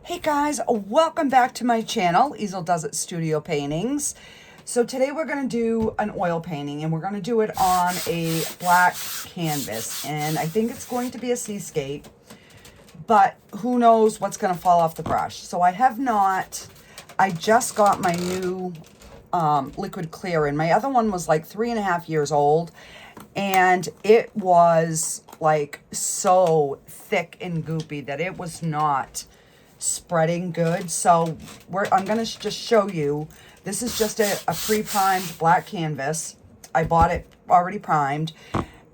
Hey guys, welcome back to my channel, Easel Does It Studio Paintings. So today we're going to do an oil painting and we're going to do it on a black canvas. And I think it's going to be a seascape, but who knows what's going to fall off the brush. So I just got my new liquid clear in. My other one was like 3.5 years old and it was like so thick and goopy that it was not spreading good. So I'm going to just show you. This is just a pre-primed black canvas. I bought it already primed,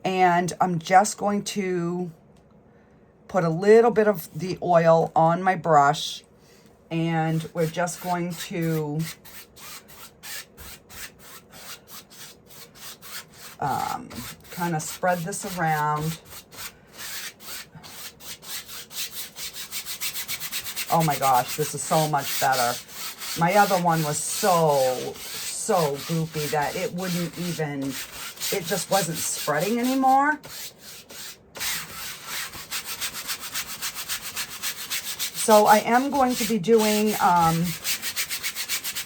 and I'm just going to put a little bit of the oil on my brush, and we're just going to kind of spread this around. Oh my gosh, this is so much better. My other one was so goopy that it wouldn't even, it just wasn't spreading anymore. So I am going to be doing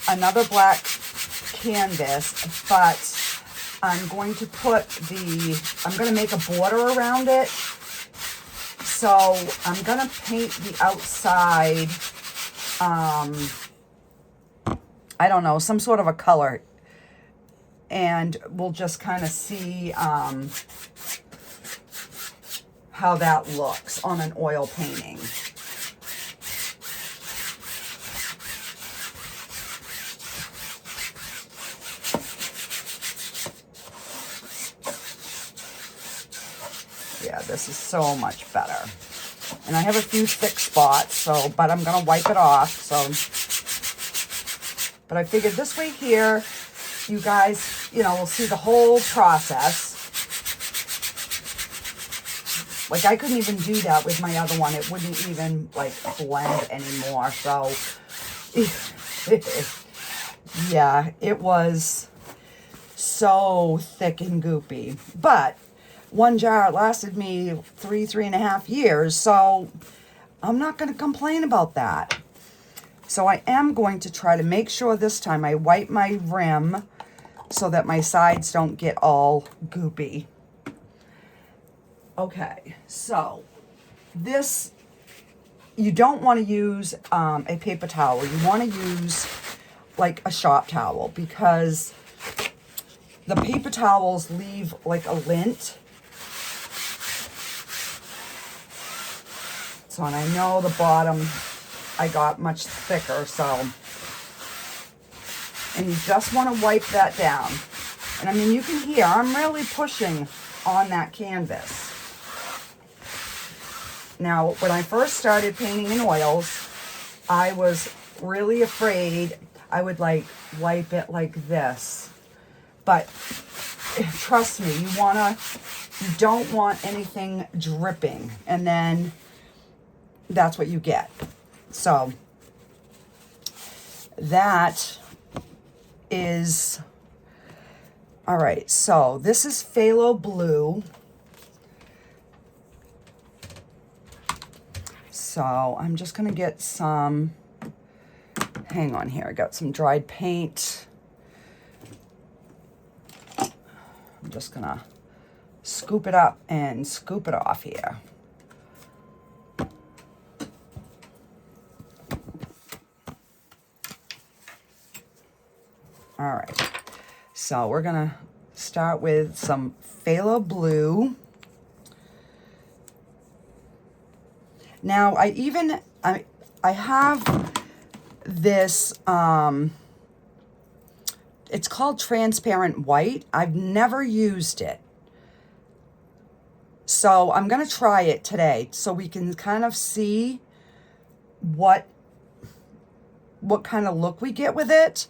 another black canvas, but I'm going to I'm going to make a border around it. So I'm going to paint the outside, I don't know, some sort of a color. And we'll just kind of see how that looks on an oil painting. Yeah, this is so much better. And I have a few thick spots, but I'm going to wipe it off. But I figured this way here, you guys, will see the whole process. Like, I couldn't even do that with my other one. It wouldn't even, like, blend anymore. So, yeah, it was so thick and goopy. But one jar lasted me 3.5 years, so I'm not going to complain about that. So I am going to try to make sure this time I wipe my rim so that my sides don't get all goopy. Okay, so this, you don't want to use a paper towel. You want to use like a shop towel, because the paper towels leave like a lint. So, and I know the bottom I got much thicker, so, and you just want to wipe that down. And I mean, you can hear I'm really pushing on that canvas. Now, when I first started painting in oils, I was really afraid I would like wipe it like this. But trust me, you don't want anything dripping, and then that's what you get. So that is, all right, so this is phthalo blue. So I'm just gonna get some, hang on here, I got some dried paint. I'm just gonna scoop it up and scoop it off here. All right, so we're gonna start with some phthalo blue. Now I have this, it's called transparent white. I've never used it. So I'm gonna try it today so we can kind of see what kind of look we get with it.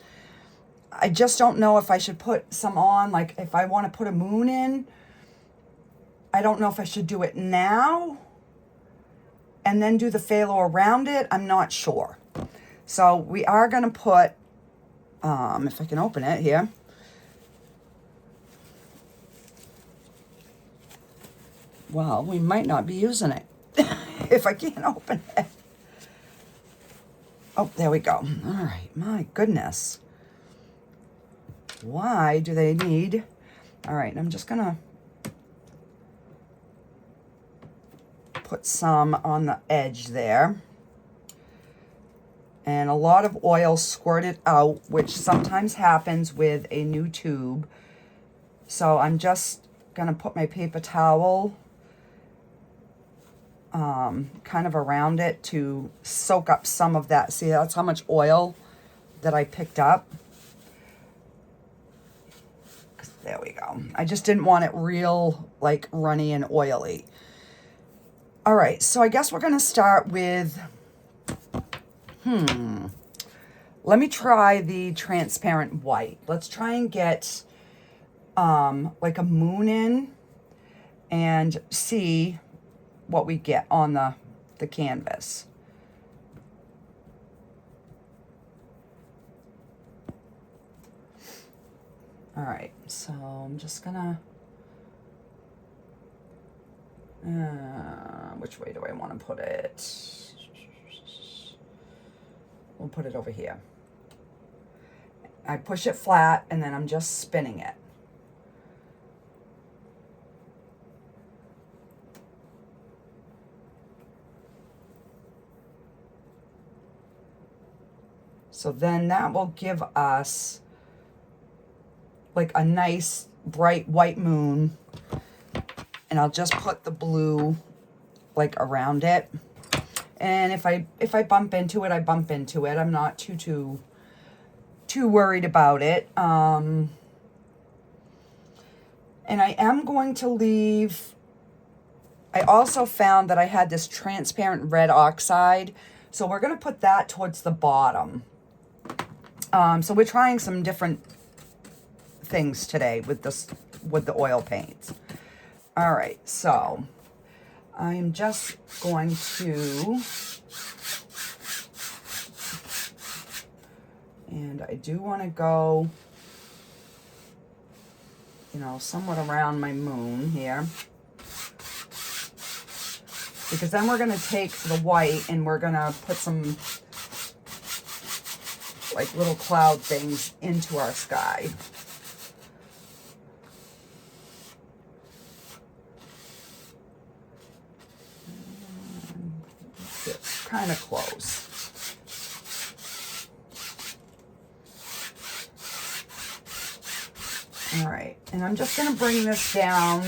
I just don't know if I should put some on, like if I want to put a moon in. I don't know if I should do it now and then do the phthalo around it. I'm not sure. So we are going to put, if I can open it here. Well, we might not be using it if I can't open it. Oh, there we go. All right, my goodness. Why do they need... All right, I'm just gonna put some on the edge there. And a lot of oil squirted out, which sometimes happens with a new tube. So I'm just gonna put my paper towel kind of around it to soak up some of that. See, that's how much oil that I picked up. There we go. I just didn't want it real, like, runny and oily. All right, so I guess we're gonna start with, let me try the transparent white. Let's try and get like a moon in and see what we get on the canvas. All right, so I'm just gonna, which way do I want to put it? We'll put it over here. I push it flat and then I'm just spinning it. So then that will give us like a nice bright white moon, and I'll just put the blue like around it. And if I bump into it, I bump into it. I'm not too worried about it. And I am going to leave, I also found that I had this transparent red oxide, so we're going to put that towards the bottom. So we're trying some different things today with the oil paints. All right, so I'm just going to, and I do want to go, you know, somewhat around my moon here, because then we're going to take the white and we're going to put some like little cloud things into our sky. It's kind of close. All right, and I'm just going to bring this down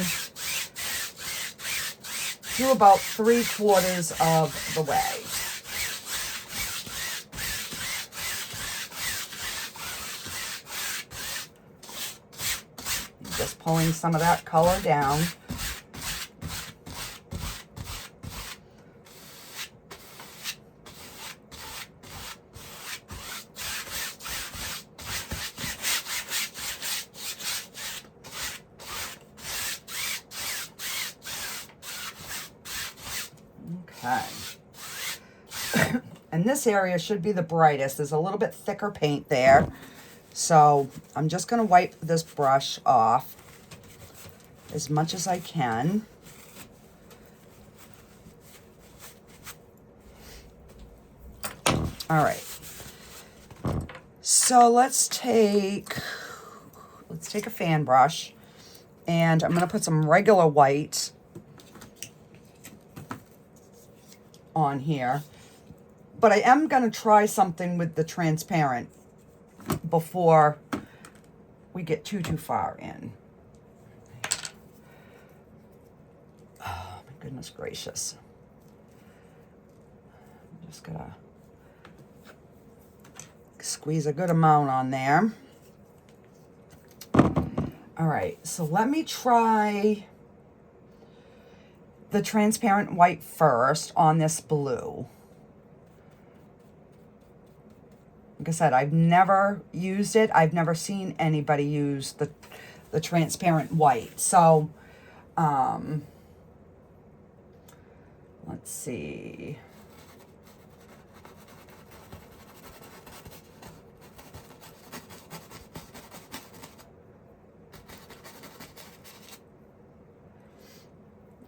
to about 3/4 of the way. Just pulling some of that color down. Okay. And this area should be the brightest. There's a little bit thicker paint there. So I'm just going to wipe this brush off as much as I can. All right. So let's take a fan brush, and I'm going to put some regular white on here. But I am going to try something with the transparent before we get too far in. Oh, my goodness gracious. I'm just going to squeeze a good amount on there. All right, so let me try the transparent white first on this blue. Like I said, I've never used it. I've never seen anybody use the transparent white. So, let's see.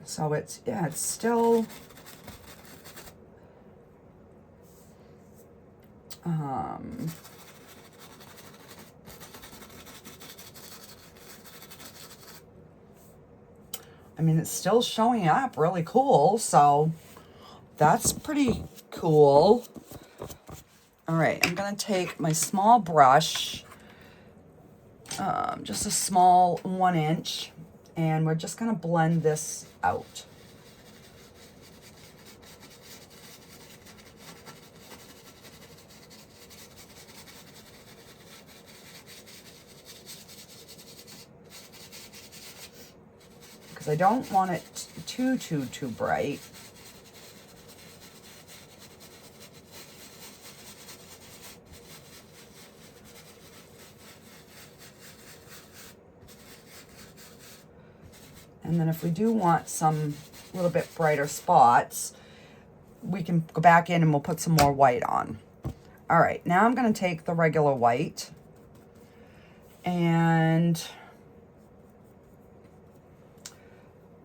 So it's still I mean, it's still showing up really cool, so that's pretty cool. All right, I'm gonna take my small brush, just a small 1-inch, and we're just gonna blend this out. Because I don't want it too bright. And then if we do want some little bit brighter spots, we can go back in and we'll put some more white on. All right, now I'm gonna take the regular white and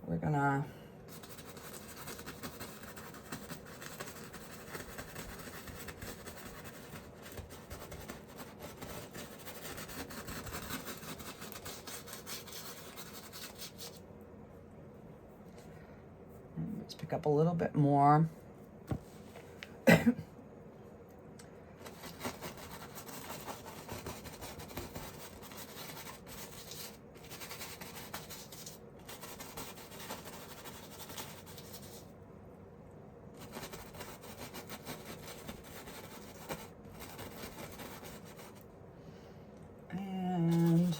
we're gonna let's pick up a little bit more. And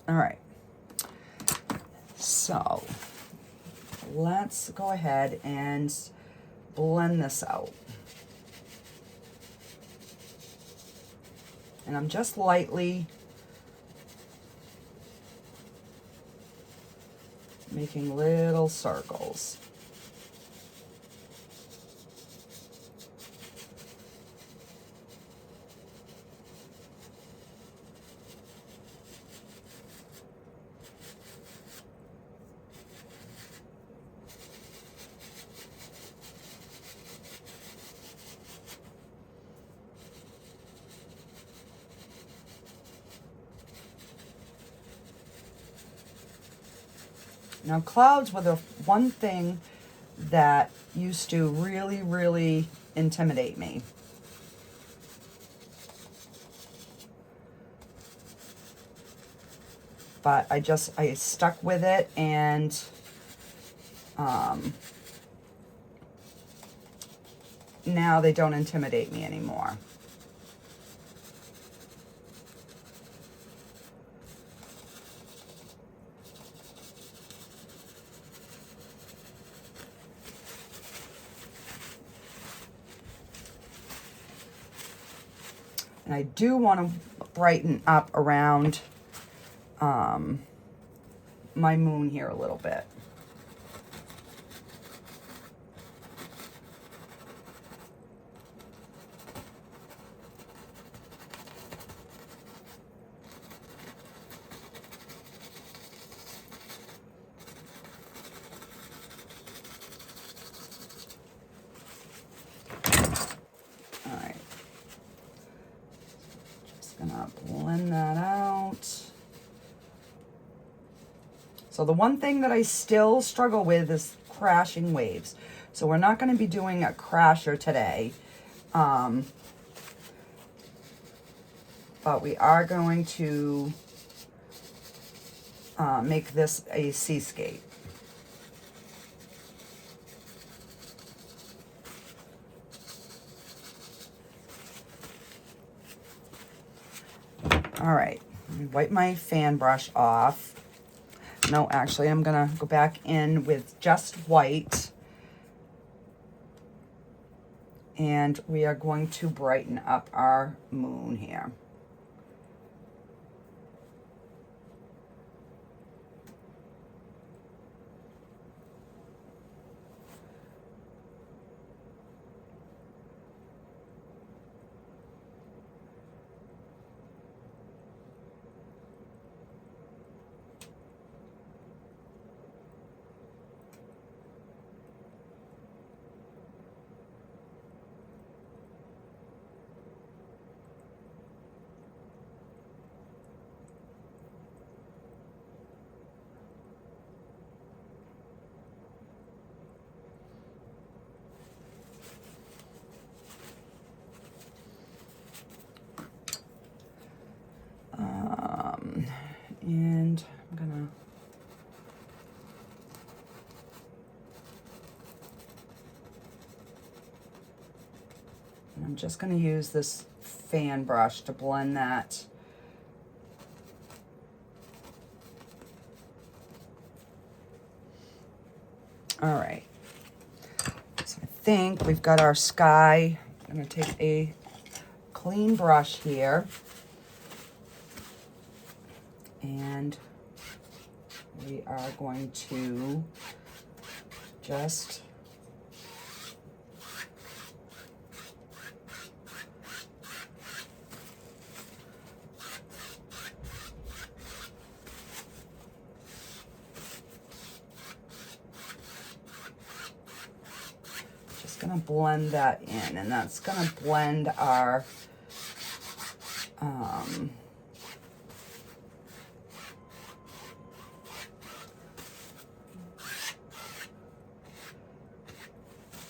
all right, so let's go ahead and blend this out. And I'm just lightly making little circles. Now, clouds were the one thing that used to really intimidate me. But I stuck with it, and now they don't intimidate me anymore. And I do want to brighten up around my moon here a little bit. All right. Just gonna blend that out. So the one thing that I still struggle with is crashing waves. So we're not going to be doing a crasher today. But we are going to make this a seascape. All right, let me wipe my fan brush off. No, actually, I'm gonna go back in with just white. And we are going to brighten up our moon here. And I'm gonna I'm just going to use this fan brush to blend that. All right. So I think we've got our sky. I'm going to take a clean brush here. And we are going to just gonna blend that in, and that's gonna blend our oh.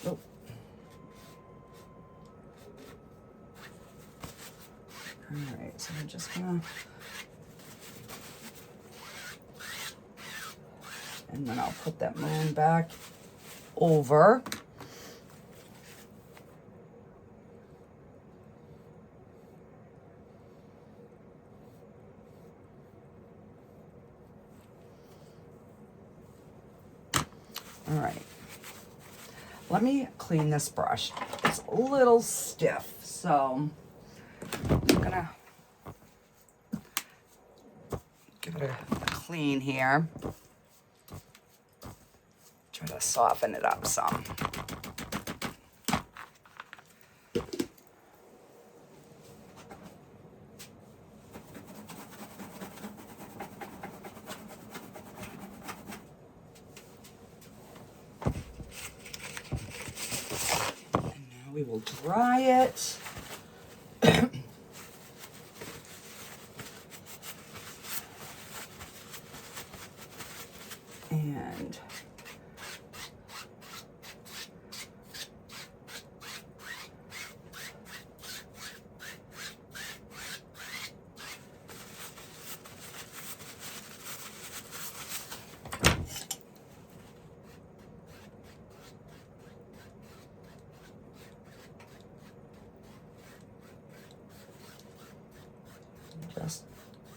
All right, so I'm just gonna, and then I'll put that moon back over. All right, let me clean this brush. It's a little stiff, so I'm gonna give it a clean here. Try to soften it up some. We will dry it. And just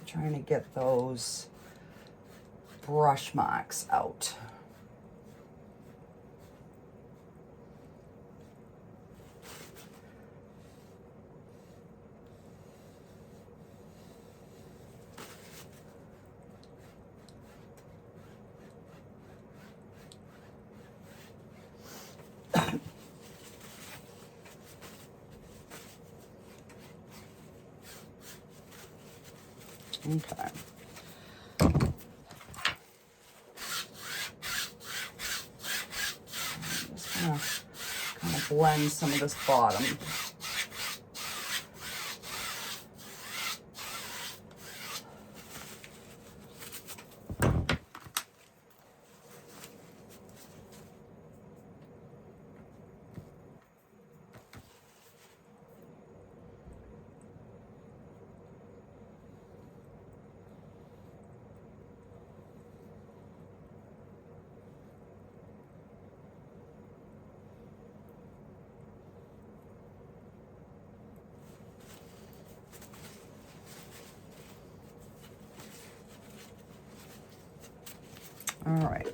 trying to get those brush marks out. Okay. I'm just gonna kind of blend some of this bottom. All right.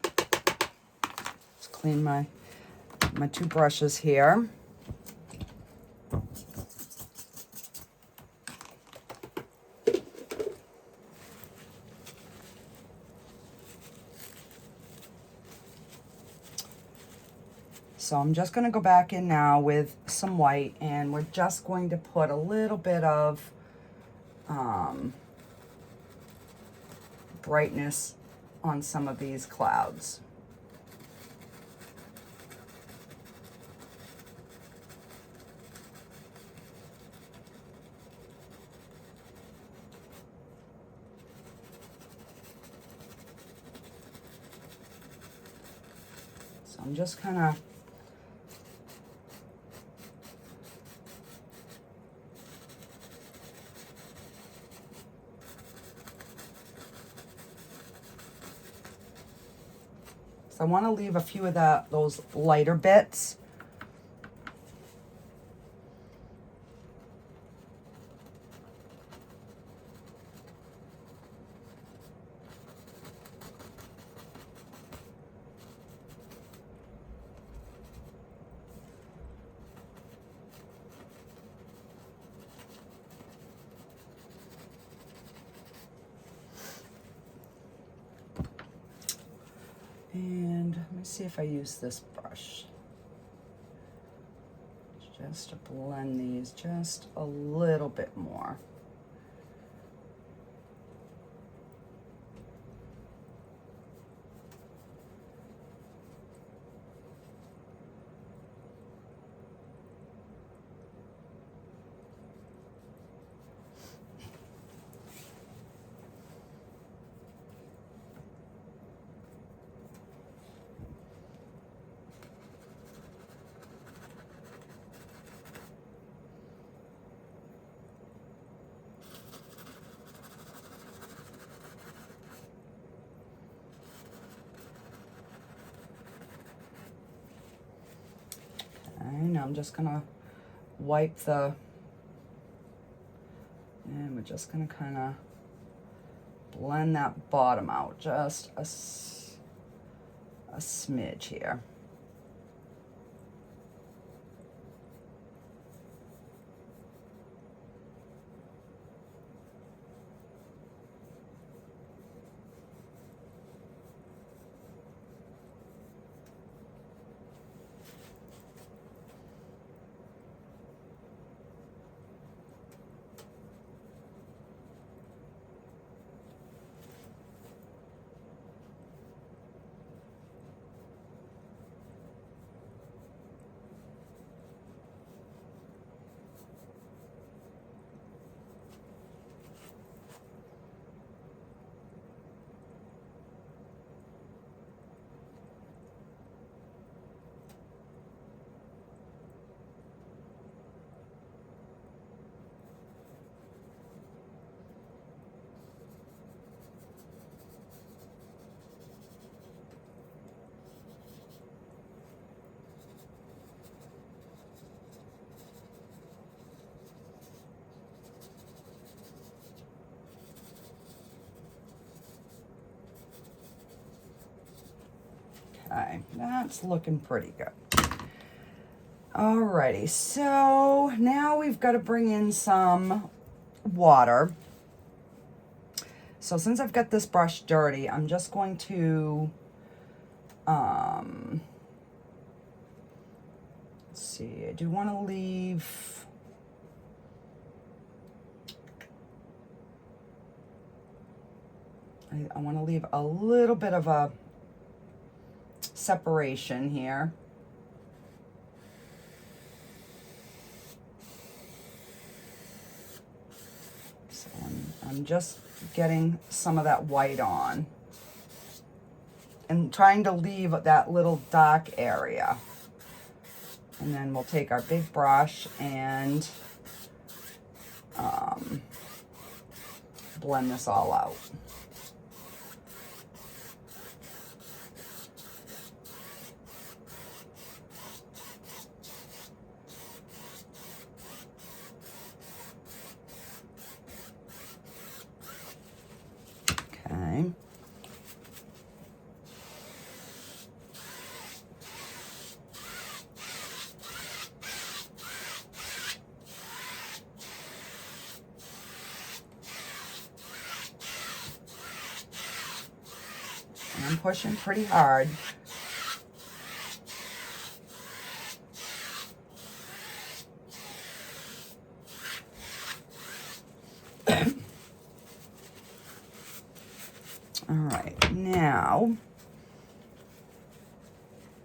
Let's clean my two brushes here. So I'm just going to go back in now with some white, and we're just going to put a little bit of brightness on some of these clouds. So I'm just kind of So I want to leave a few of those lighter bits. And let me see if I use this brush. Just to blend these just a little bit more. And I'm just gonna wipe and we're just gonna kind of blend that bottom out, just a smidge here. Okay, that's looking pretty good. Alrighty, so now we've got to bring in some water. So since I've got this brush dirty, I'm just going to, let's see, I do want to leave, I want to leave a little bit of a separation here. So I'm just getting some of that white on and trying to leave that little dark area. And then we'll take our big brush and blend this all out. Okay. And I'm pushing pretty hard. All right, now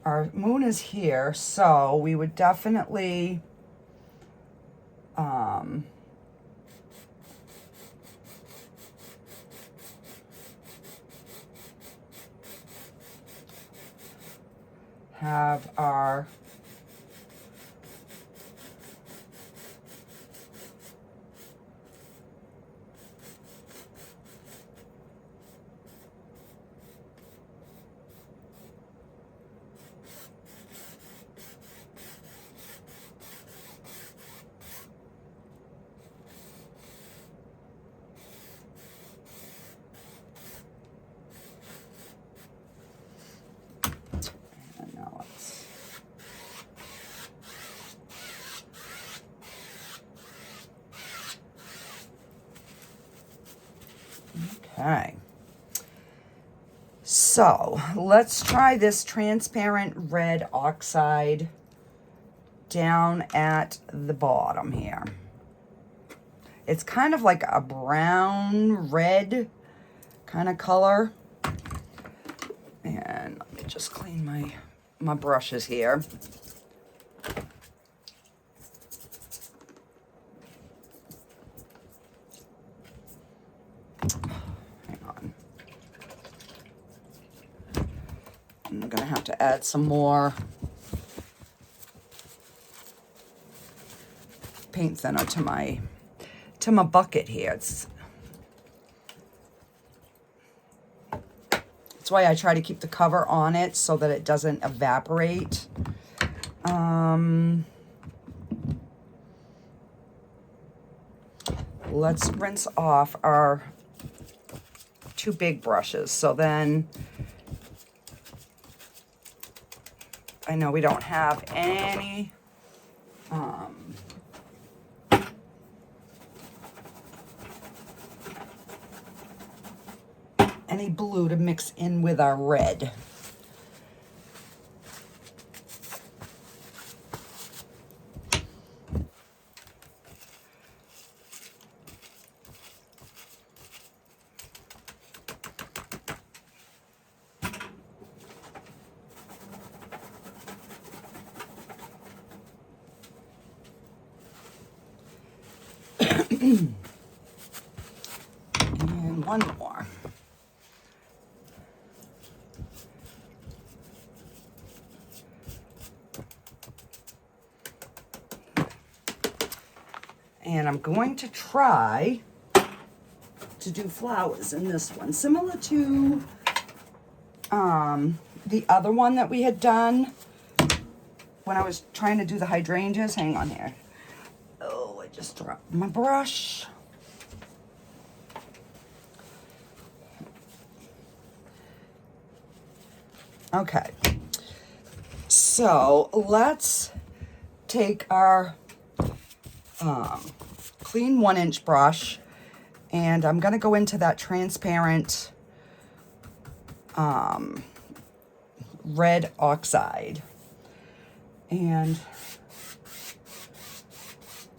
our moon is here, so we would definitely have our Okay. So let's try this transparent red oxide down at the bottom here. It's kind of like a brown red kind of color. And let me just clean my brushes here. Hang on. I'm gonna have to add some more paint thinner to my bucket here. That's why I try to keep the cover on it so that it doesn't evaporate. Let's rinse off our 2 big brushes. So then I know we don't have any blue to mix in with our red. And one more. And I'm going to try to do flowers in this one, similar to the other one that we had done when I was trying to do the hydrangeas. Hang on here. Oh, I just dropped my brush. Okay, so let's take our clean 1-inch brush, and I'm going to go into that transparent red oxide. And,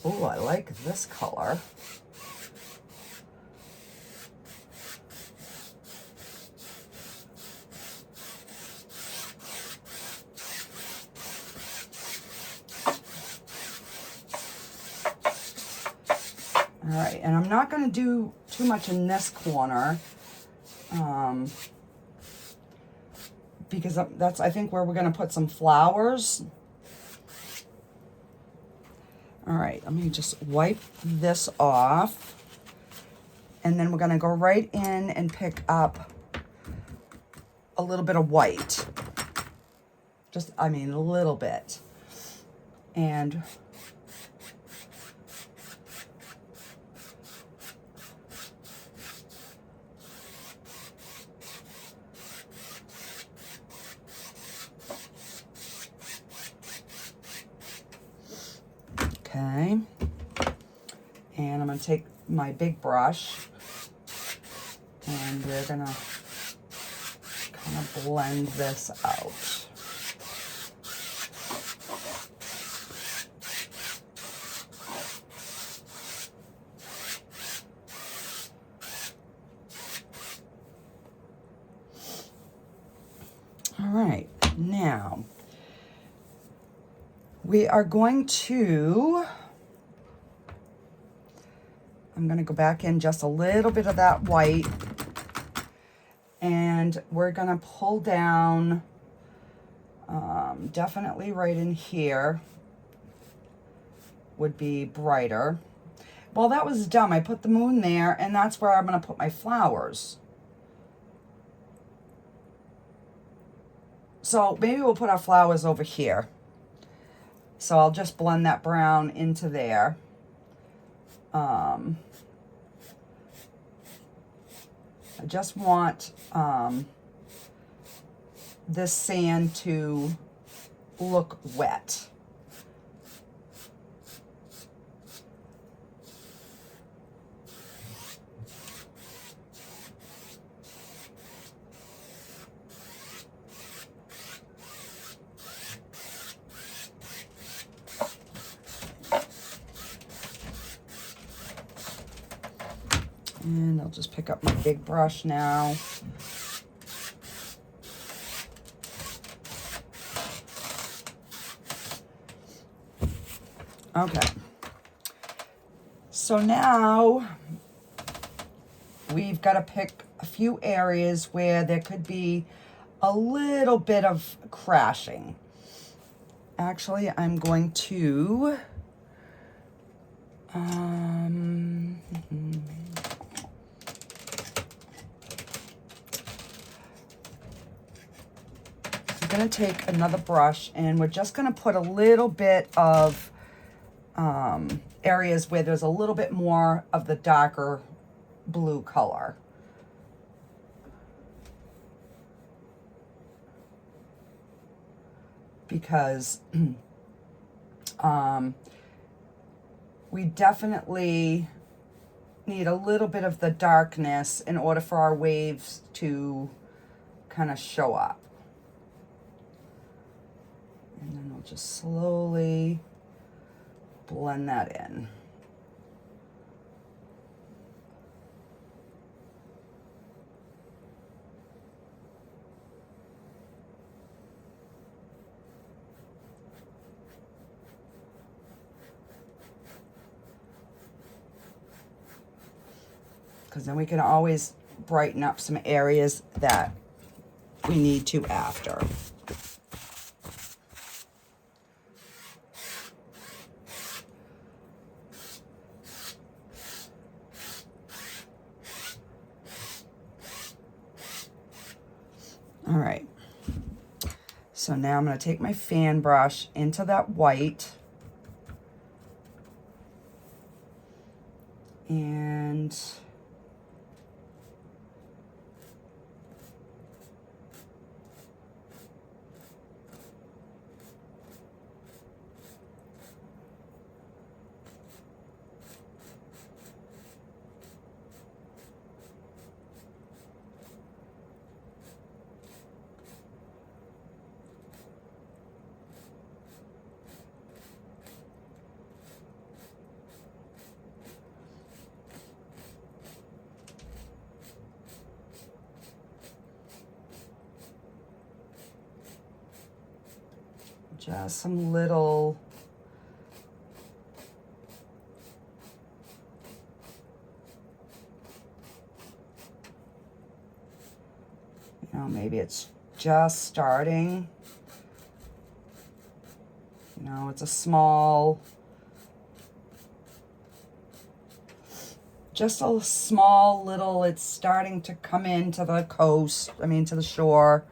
oh, I like this color. All right, and I'm not going to do too much in this corner because that's, I think, where we're going to put some flowers. All right, let me just wipe this off. And then we're going to go right in and pick up a little bit of white. Just, I mean, a little bit. And okay, and I'm going to take my big brush, and we're going to kind of blend this out. All right, now we are going to, I'm going to go back in just a little bit of that white, and we're going to pull down definitely right in here would be brighter. Well, that was dumb. I put the moon there, and that's where I'm going to put my flowers. So maybe we'll put our flowers over here. So I'll just blend that brown into there. I just want this sand to look wet. And I'll just pick up my big brush now. Okay. So now we've got to pick a few areas where there could be a little bit of crashing. Actually, I'm going to I'm going to take another brush, and we're just going to put a little bit of areas where there's a little bit more of the darker blue color. Because we definitely need a little bit of the darkness in order for our waves to kind of show up. And then we'll just slowly blend that in. Because then we can always brighten up some areas that we need to after. All right. So now I'm going to take my fan brush into that white. And just some little maybe it's just starting. It's a small, just a small little, it's starting to come into the coast, to the shore.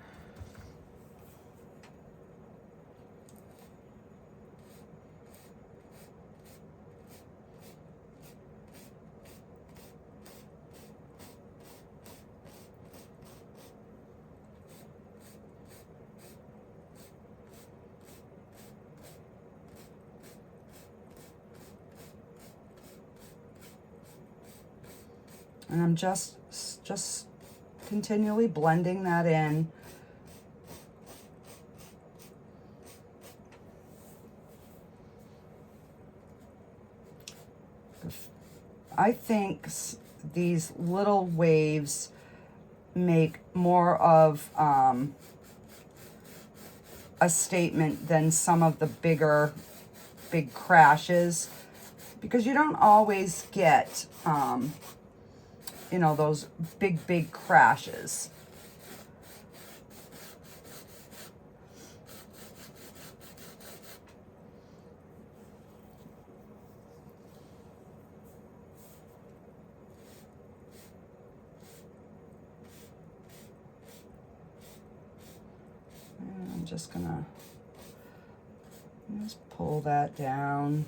And I'm just continually blending that in. I think these little waves make more of a statement than some of the big crashes, because you don't always get those big crashes. And I'm just gonna pull that down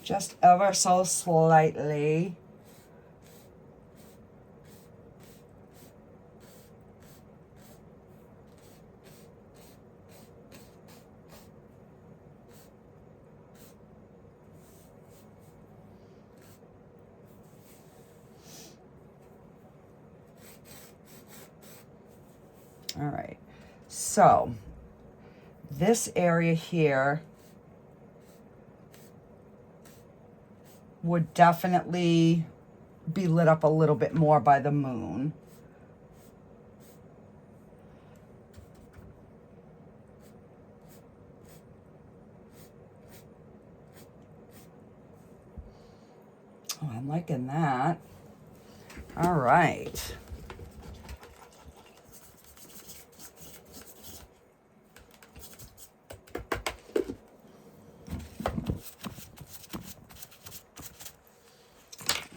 just ever so slightly. All right, so this area here would definitely be lit up a little bit more by the moon. Oh, I'm liking that. All right.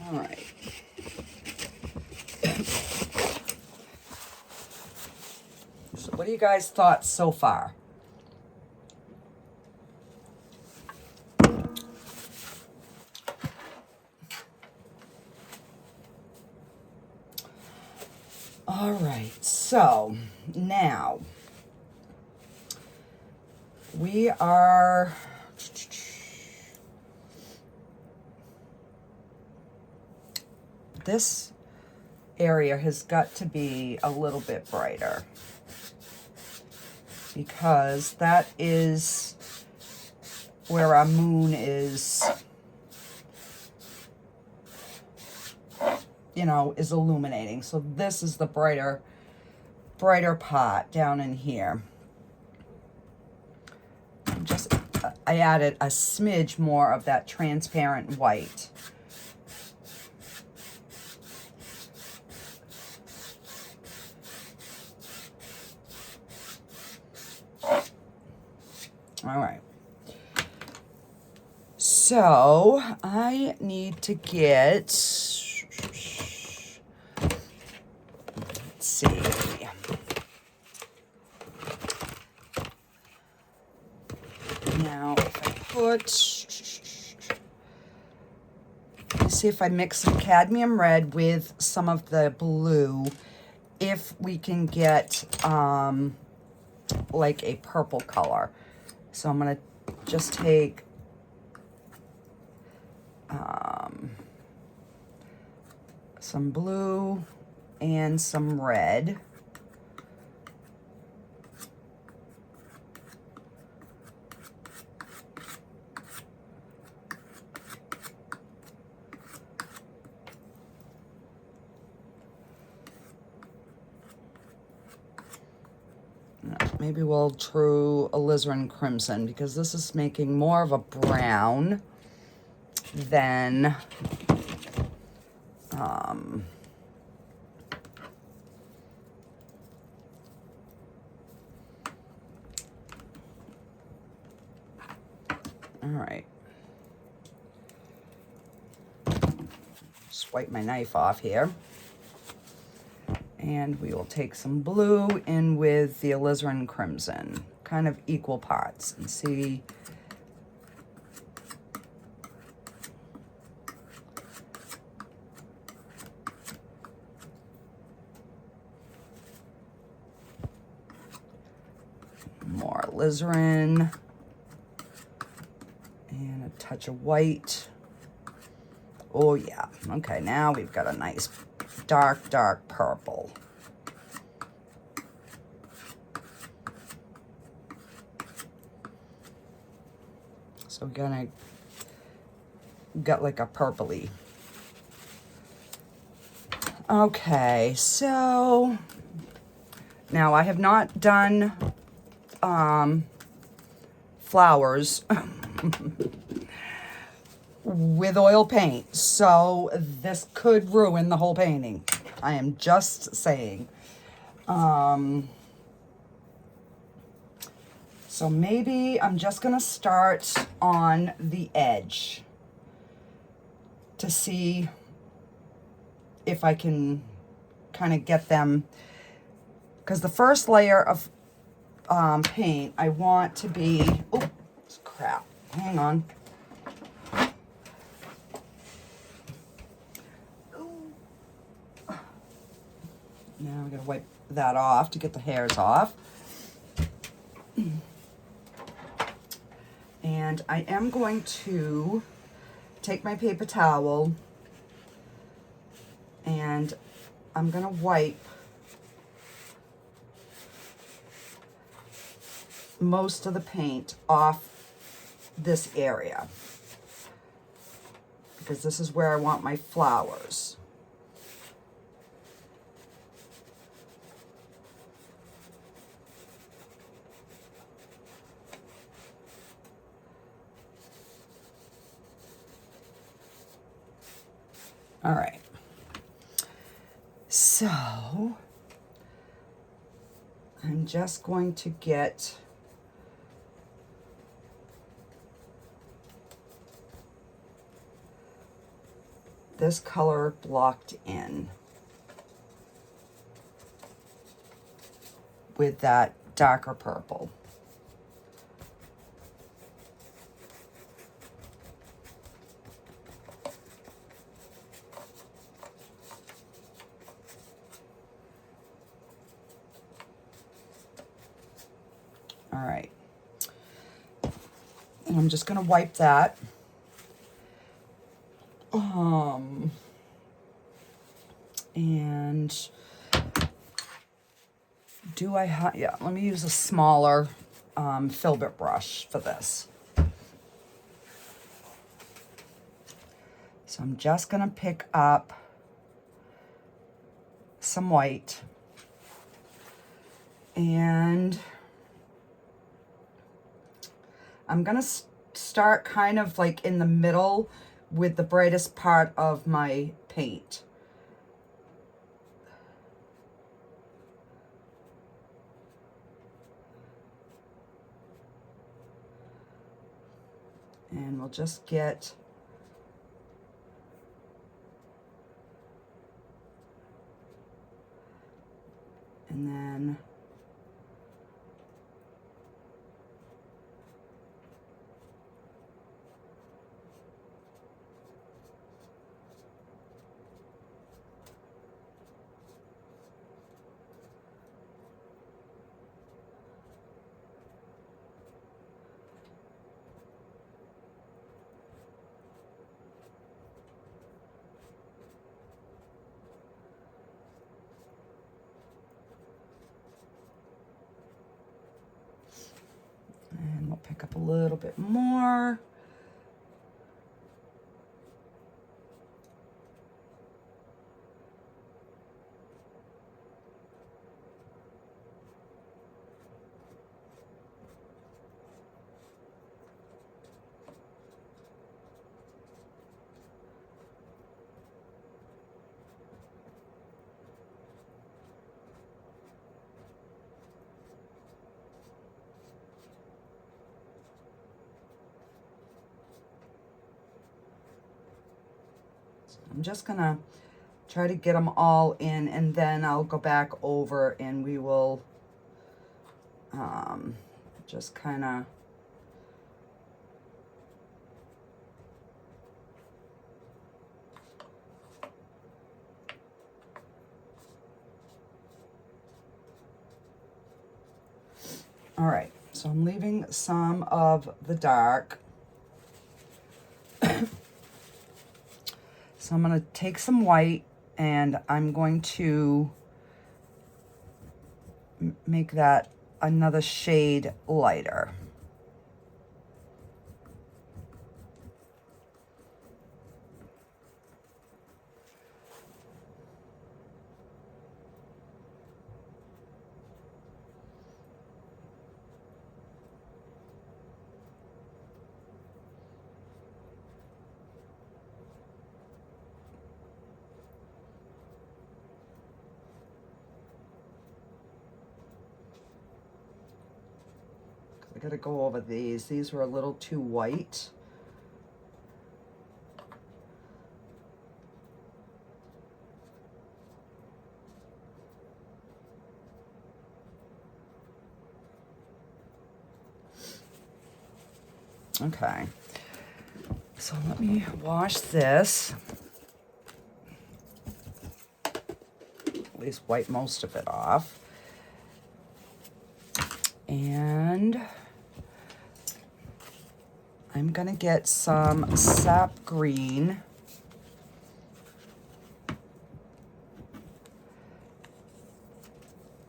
All right. So what are you guys' thoughts so far? All right, so now we are this area has got to be a little bit brighter because that is where our moon is, you know, is illuminating. So this is the brighter part down in here. I added a smidge more of that transparent white. All right. So I need to get, let's see. Now if I put, let's see if I mix some cadmium red with some of the blue, if we can get like a purple color. So I'm gonna just take some blue and some red. Maybe we'll true alizarin crimson because this is making more of a brown than all right. Just wipe my knife off here. And we will take some blue in with the alizarin crimson, kind of equal parts, and see. More alizarin and a touch of white. Oh yeah, okay, now we've got a nice dark purple. So we're gonna get like a purpley. Okay, so now I have not done flowers with oil paint, so this could ruin the whole painting. I am just saying. So maybe I'm just gonna start on the edge to see if I can kind of get them, because the first layer of paint I want to be, oh crap, hang on. Now I'm gonna wipe that off to get the hairs off. And I am going to take my paper towel and I'm gonna wipe most of the paint off this area, because this is where I want my flowers. All right. So I'm just going to get this color blocked in with that darker purple. All right, and I'm just going to wipe that. And do I have, yeah, let me use a smaller filbert brush for this. So I'm just going to pick up some white and I'm going to start kind of like in the middle with the brightest part of my paint. And we'll just get and then we'll pick up a little bit more. I'm just gonna try to get them all in, and then I'll go back over and we will just kind of all right, so I'm leaving some of the dark. So I'm going to take some white and I'm going to make that another shade lighter. I gotta go over these. These were a little too white. Okay, so let me wash this. At least wipe most of it off. And I'm gonna get some sap green.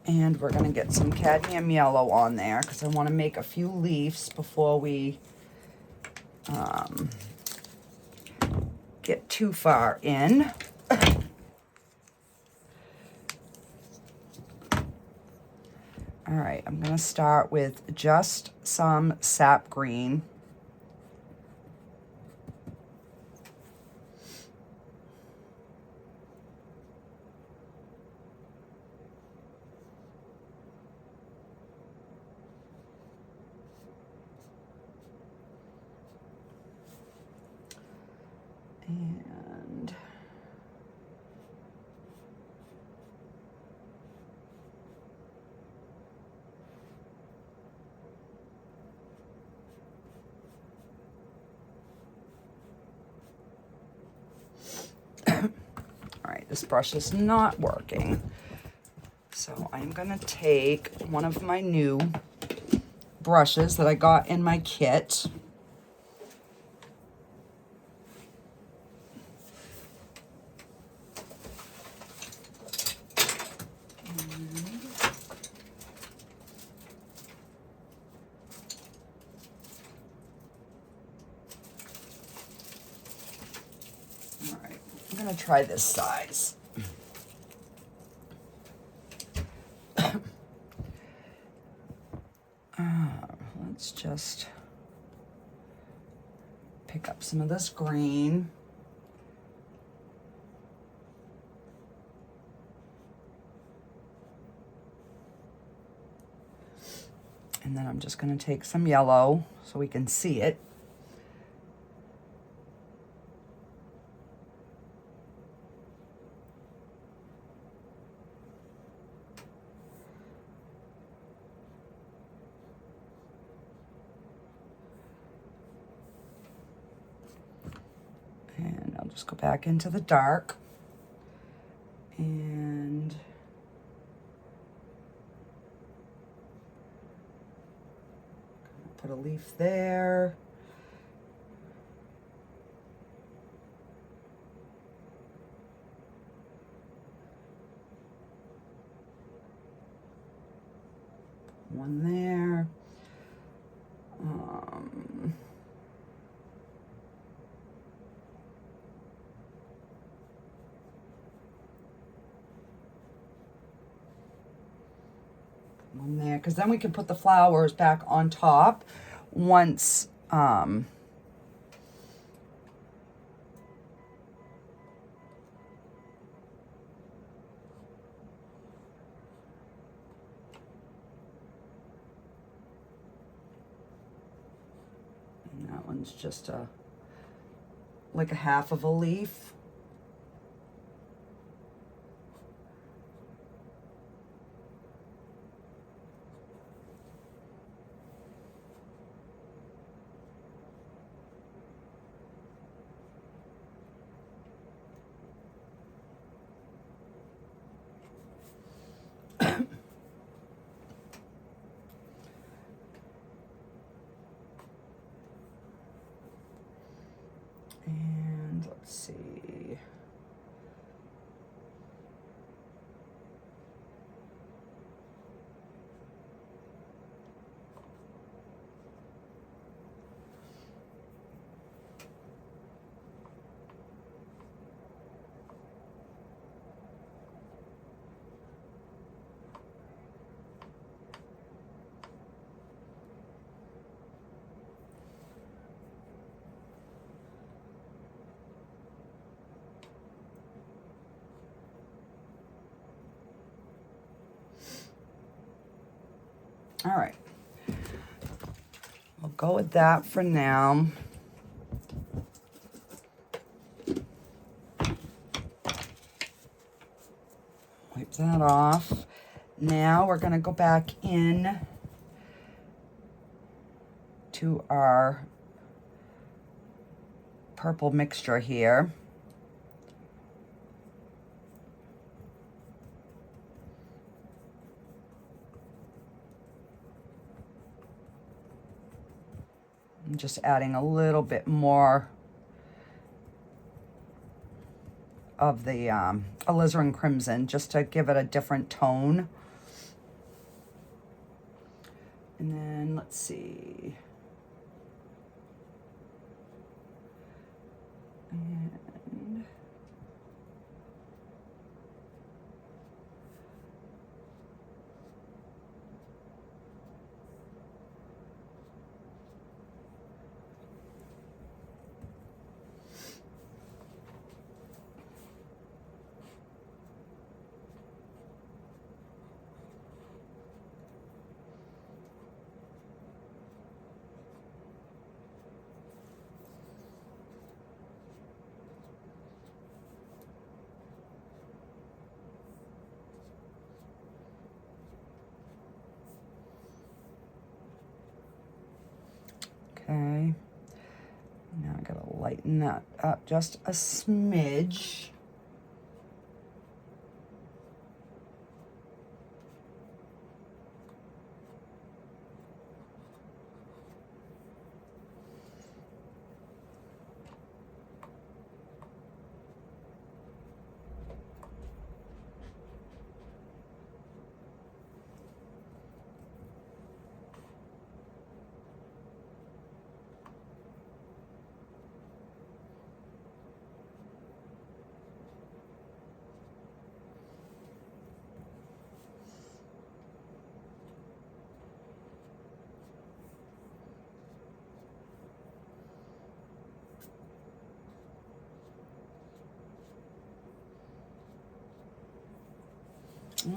And we're gonna get some cadmium yellow on there because I wanna make a few leaves before we get too far in. All right, I'm gonna start with just some sap green. And all right, this brush is not working. So I'm gonna take one of my new brushes that I got in my kit. All right, I'm gonna try this size. Let's just pick up some of this green. And then I'm just going to take some yellow so we can see it. And I'll just go back into the dark and put a leaf there. One there. One there, because then we can put the flowers back on top once and that one's just like a half of a leaf. And let's see. All right, we'll go with that for now. Wipe that off. Now we're gonna go back in to our purple mixture here. I'm just adding a little bit more of the alizarin crimson just to give it a different tone. And then let's see. And lighten that up just a smidge.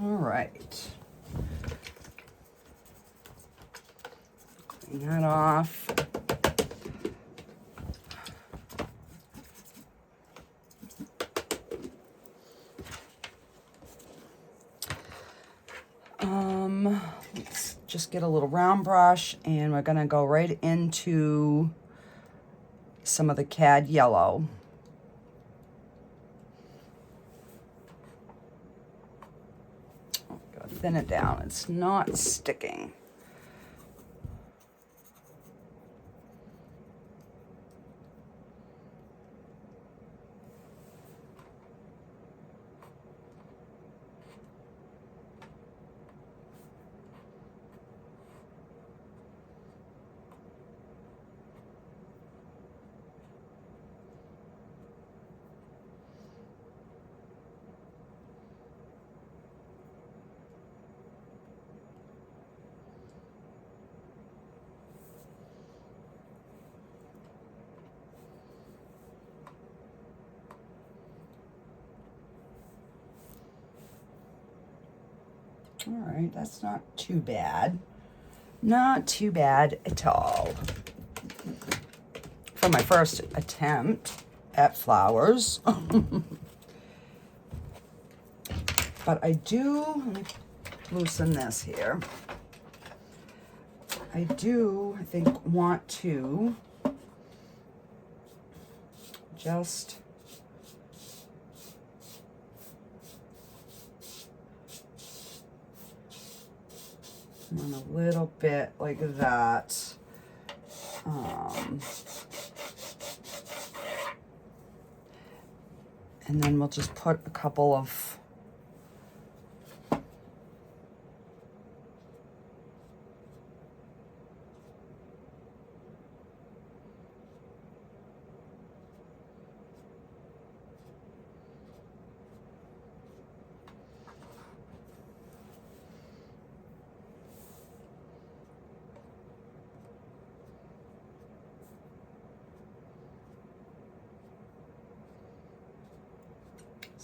All right. Clean that off. Let's just get a little round brush, and we're gonna go right into some of the cad yellow. Gotta thin it down, it's not sticking. All right, that's not too bad. Not too bad at all. For my first attempt at flowers. But I do, let me loosen this here. I think, want to just run a little bit like that. And then we'll just put a couple of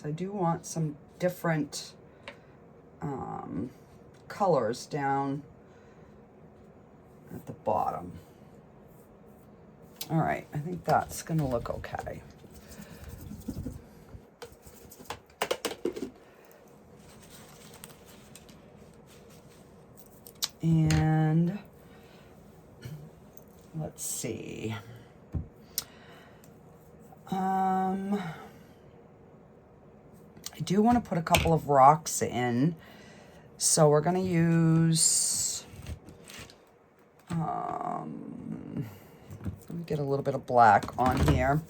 I do want some different colors down at the bottom. All right, I think that's gonna look okay. And let's see. I do want to put a couple of rocks in, so we're going to use, let me get a little bit of black on here.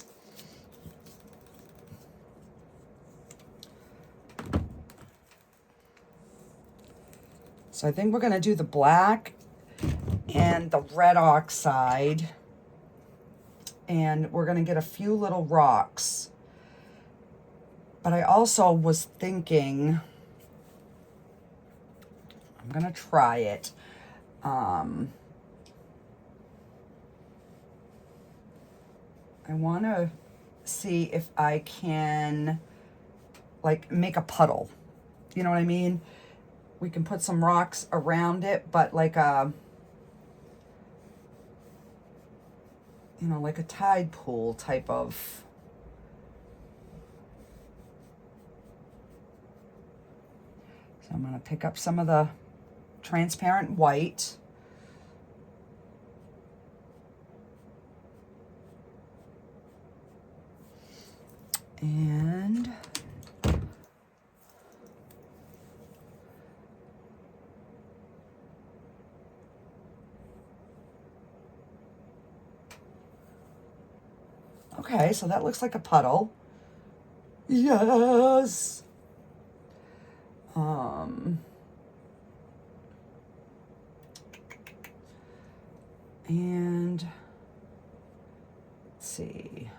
So I think we're going to do the black and the red oxide, and we're going to get a few little rocks. But I also was thinking, I'm gonna try it. I wanna see if I can like make a puddle. You know what I mean? We can put some rocks around it, but like a, you know, like a tide pool type of. I'm going to pick up some of the transparent white. And okay, so that looks like a puddle. Yes. And let's see.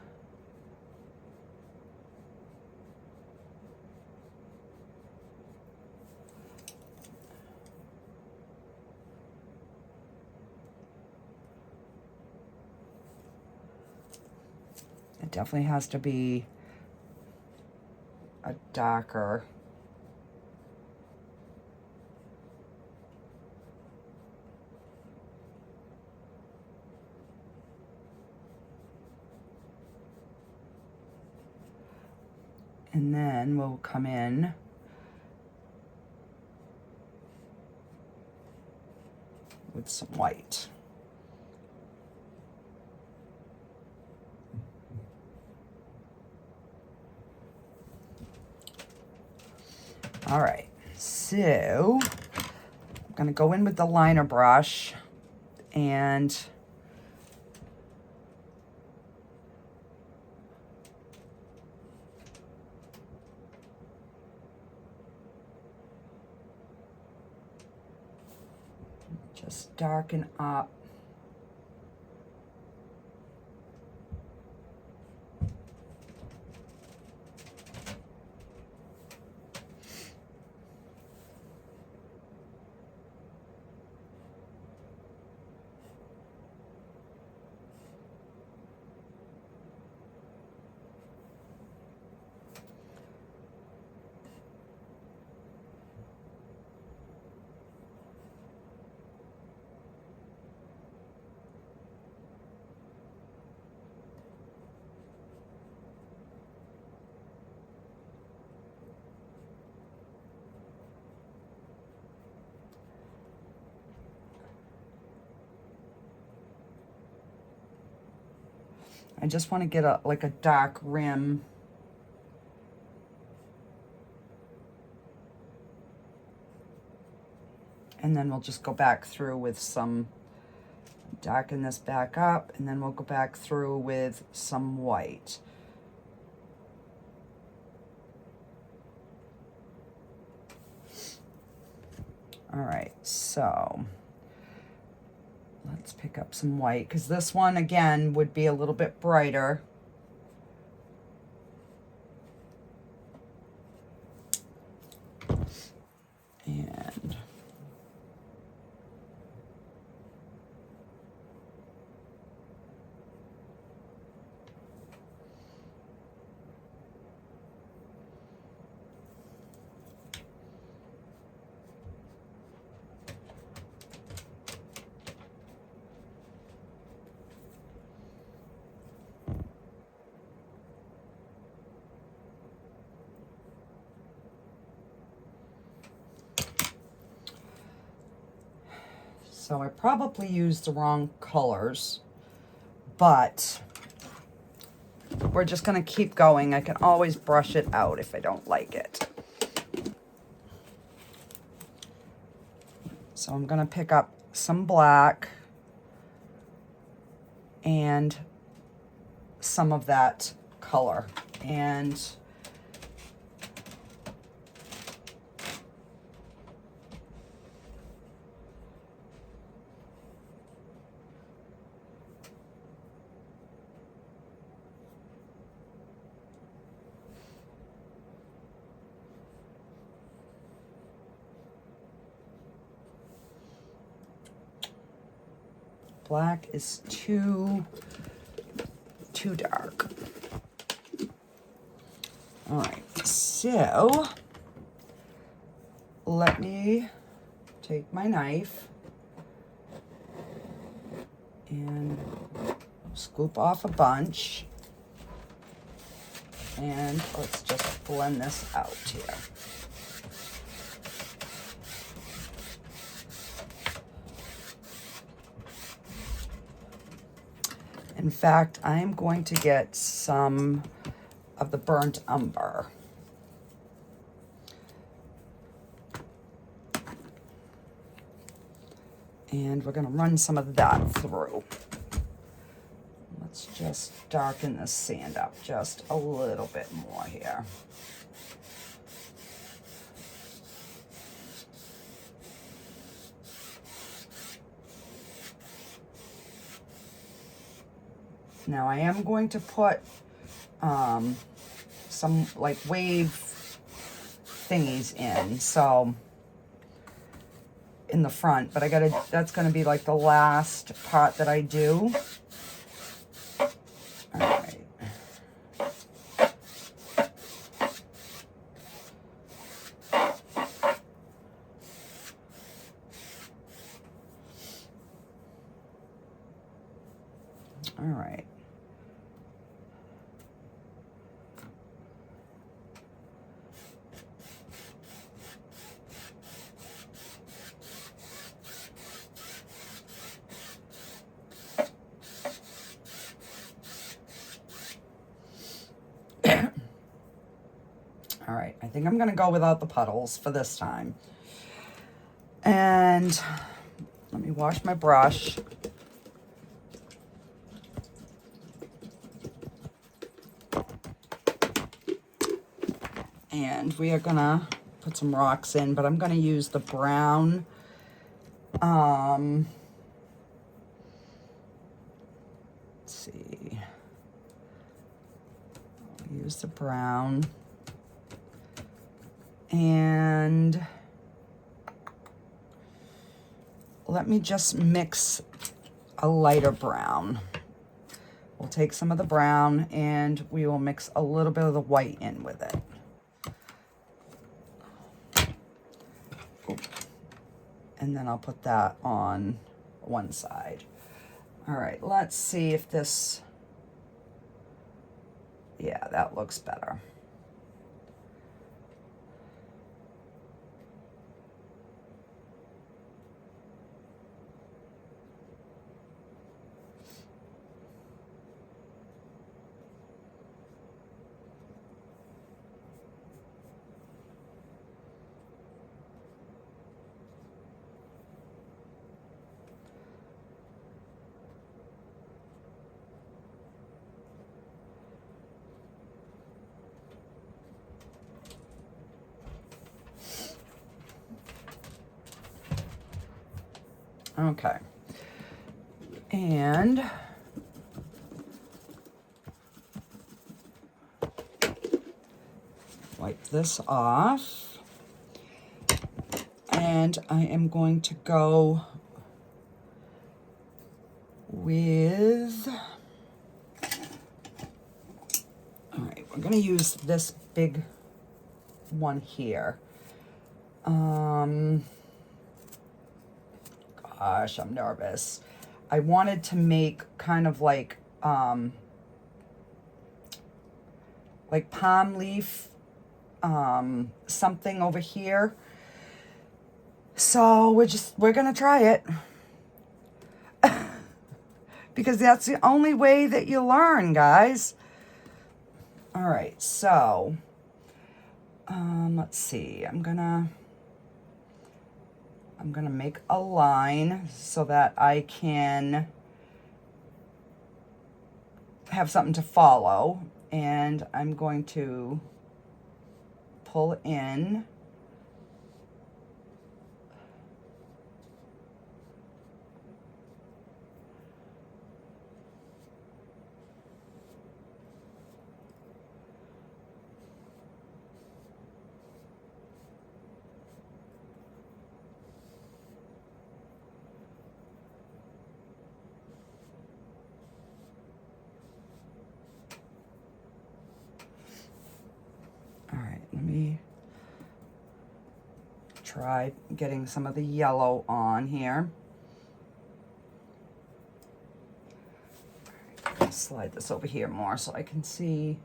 It definitely has to be a darker. And then we'll come in with some white. All right, so I'm gonna go in with the liner brush and just darken up I just want to get a like a dark rim. And then we'll just go back through with some, darken this back up, and then we'll go back through with some white. All right, so let's pick up some white, because this one, again, would be a little bit brighter. And so I probably used the wrong colors, but we're just gonna keep going. I can always brush it out if I don't like it. So I'm gonna pick up some black and some of that color. And black is too dark. All right, so let me take my knife and scoop off a bunch, and let's just blend this out here. In fact, I'm going to get some of the burnt umber. And we're going to run some of that through. Let's just darken this sand up just a little bit more here. Now I am going to put some like wave thingies in, so in the front, but that's gonna be like the last part that I do. All right. All right. All right, I think I'm gonna go without the puddles for this time. And let me wash my brush. And we are gonna put some rocks in, but I'm gonna use the brown, let's see, I'll use the brown. And let me just mix a lighter brown. We'll take some of the brown and we will mix a little bit of the white in with it. And then I'll put that on one side. All right, let's see if this, yeah, that looks better. Okay, and wipe this off, and I am going to go with, all right, we're gonna use this big one here. Gosh, I'm nervous. I wanted to make kind of like palm leaf, something over here. So we're gonna try it. Because that's the only way that you learn, guys. All right, so, let's see, I'm gonna make a line so that I can have something to follow, and I'm going to pull in. Let me try getting some of the yellow on here. Slide this over here more so I can see.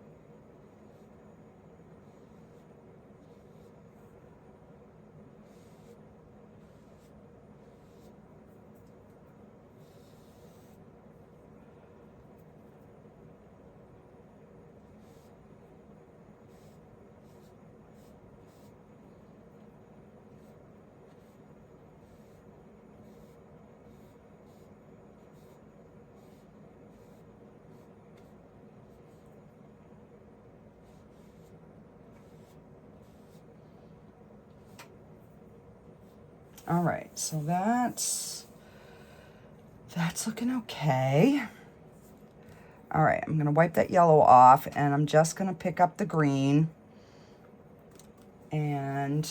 All right, so that's looking okay. All right, I'm gonna wipe that yellow off, and I'm just gonna pick up the green. And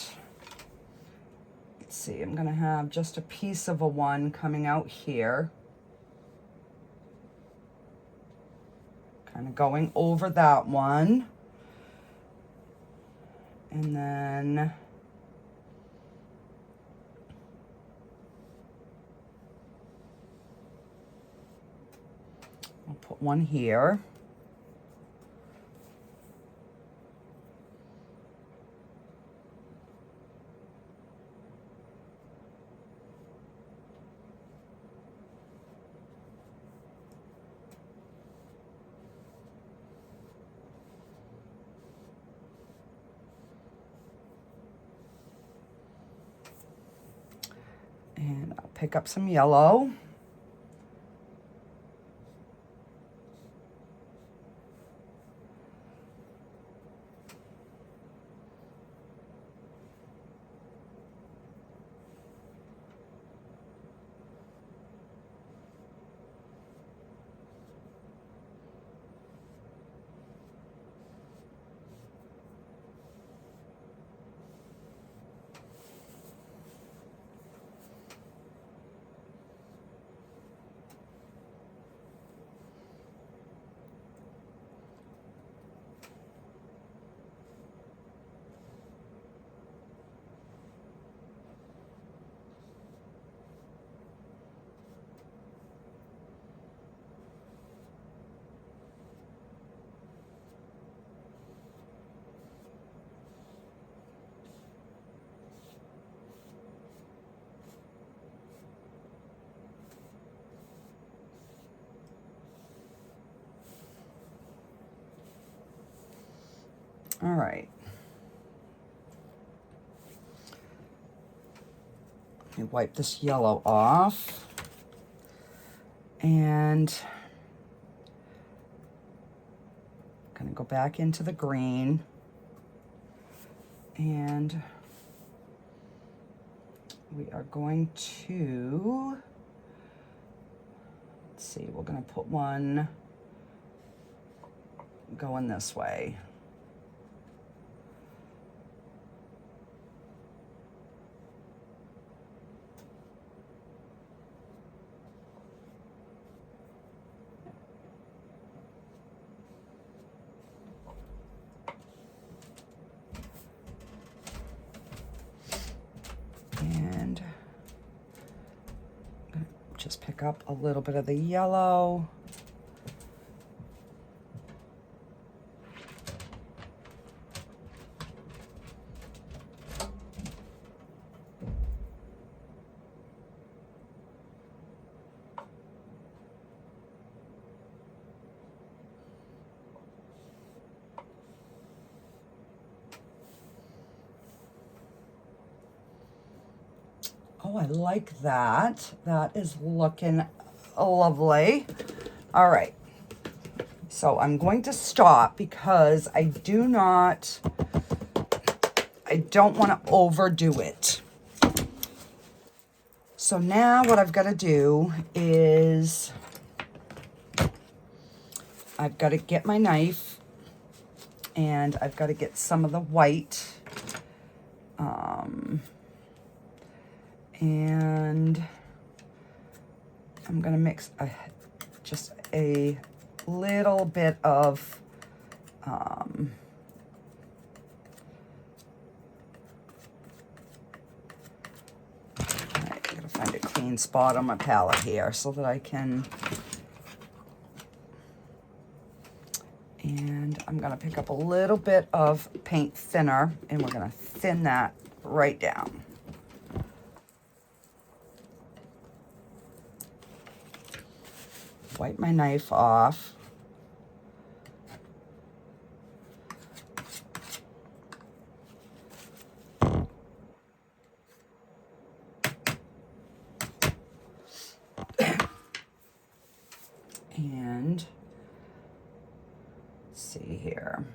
let's see, I'm gonna have just a piece of a one coming out here. Kind of going over that one. And then I'll put one here. And I'll pick up some yellow. All right. Let me wipe this yellow off. And I'm gonna go back into the green. And we are going to, let's see, we're gonna put one going this way. And I'm gonna just pick up a little bit of the yellow. Oh, I like that. That is looking lovely. All right. So I'm going to stop because I don't want to overdo it. So now what I've got to do is I've got to get my knife and I've got to get some of the white. And I'm going to mix just a little bit of all right, I gotta find a clean spot on my palette here so that I can, and I'm gonna pick up a little bit of paint thinner and we're gonna thin that right down. Wipe my knife off. And let's see here.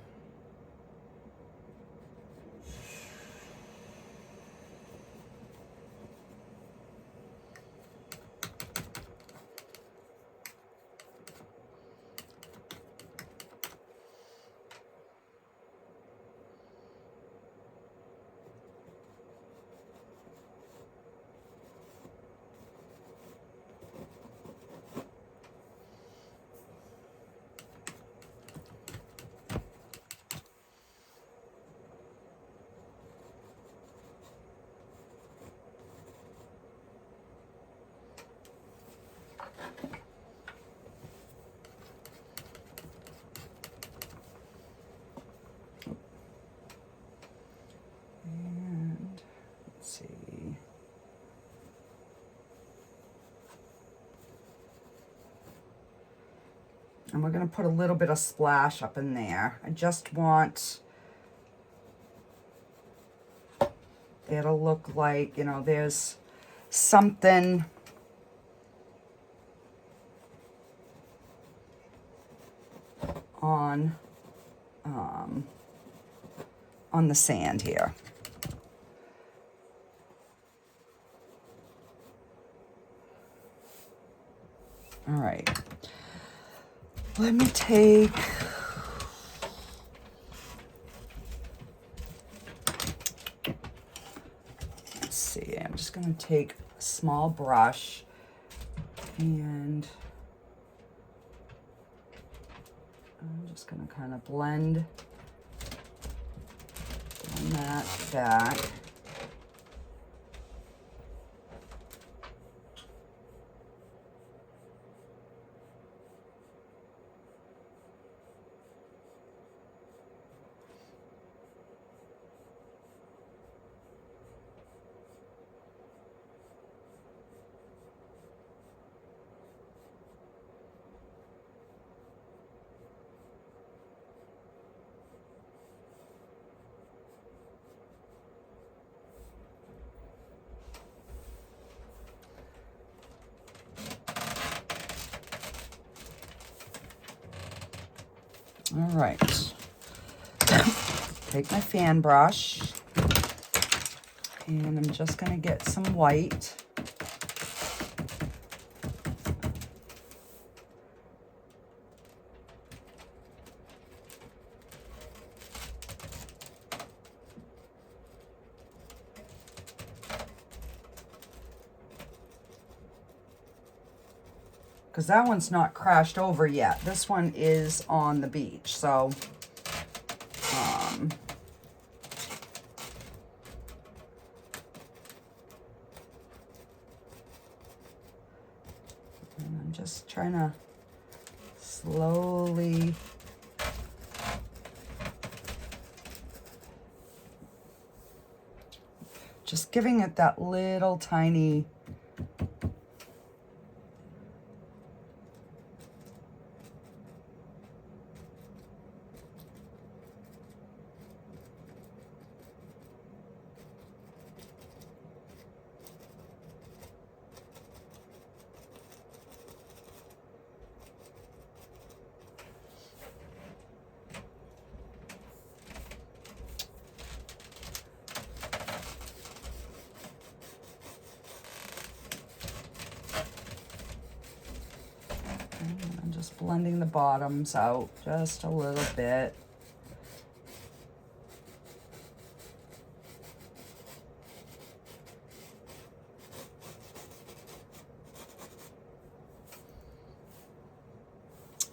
And we're going to put a little bit of splash up in there. I just want it to look like, you know, there's something on the sand here. All right. Let me take, let's see, I'm just going to take a small brush and I'm just going to kind of blend that back. All right, take my fan brush and I'm just going to get some white. Because that one's not crashed over yet. This one is on the beach, so and I'm just trying to slowly just giving it that little tiny I'm just blending the bottoms out just a little bit.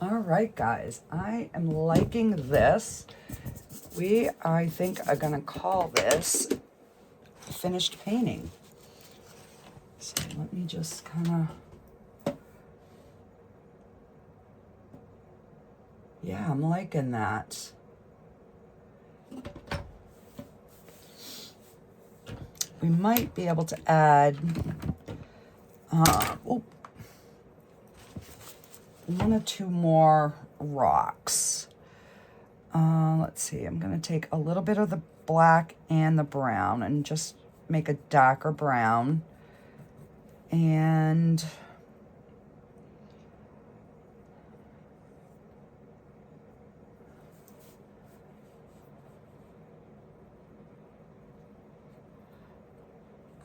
All right, guys, I am liking this. I think, are gonna call this finished painting. So let me just kind of, yeah, I'm liking that. We might be able to add, one or two more rocks. Let's see, I'm going to take a little bit of the black and the brown and just make a darker brown. And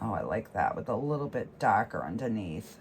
oh, I like that with a little bit darker underneath.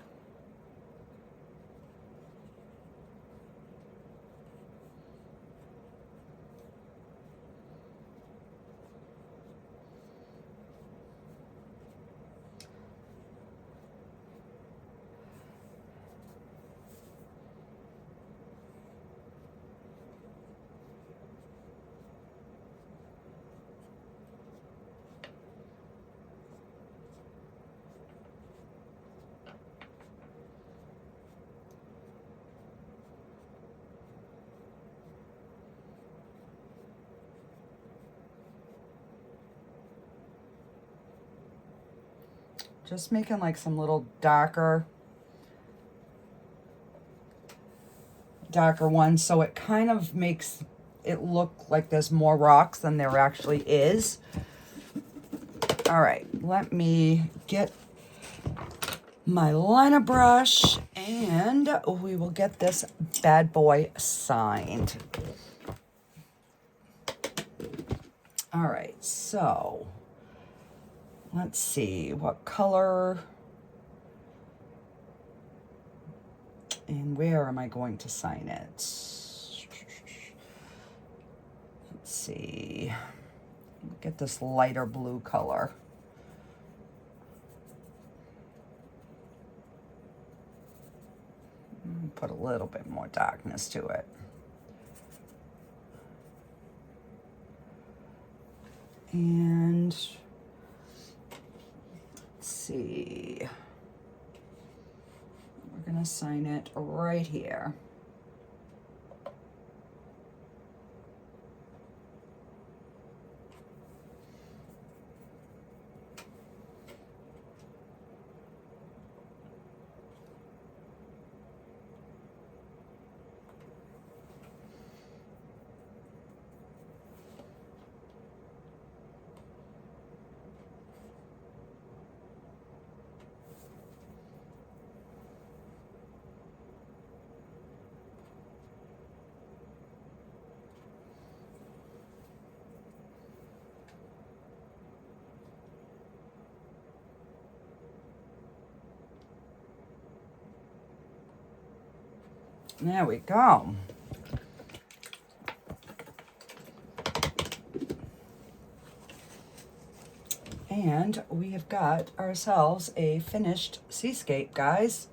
Just making like some little darker darker one, so it kind of makes it look like there's more rocks than there actually is. All right, let me get my liner brush and we will get this bad boy signed. All right, so let's see what color and where am I going to sign it? Let's see. Get this lighter blue color. Put a little bit more darkness to it. And let's see. We're gonna sign it right here. There we go. And we have got ourselves a finished seascape, guys.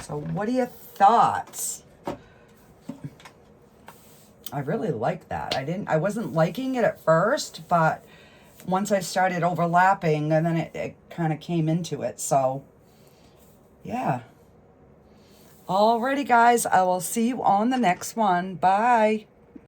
So what are your thoughts? I really like that. I wasn't liking it at first, but once I started overlapping, and then it kind of came into it. So yeah. Alrighty, guys, I will see you on the next one. Bye.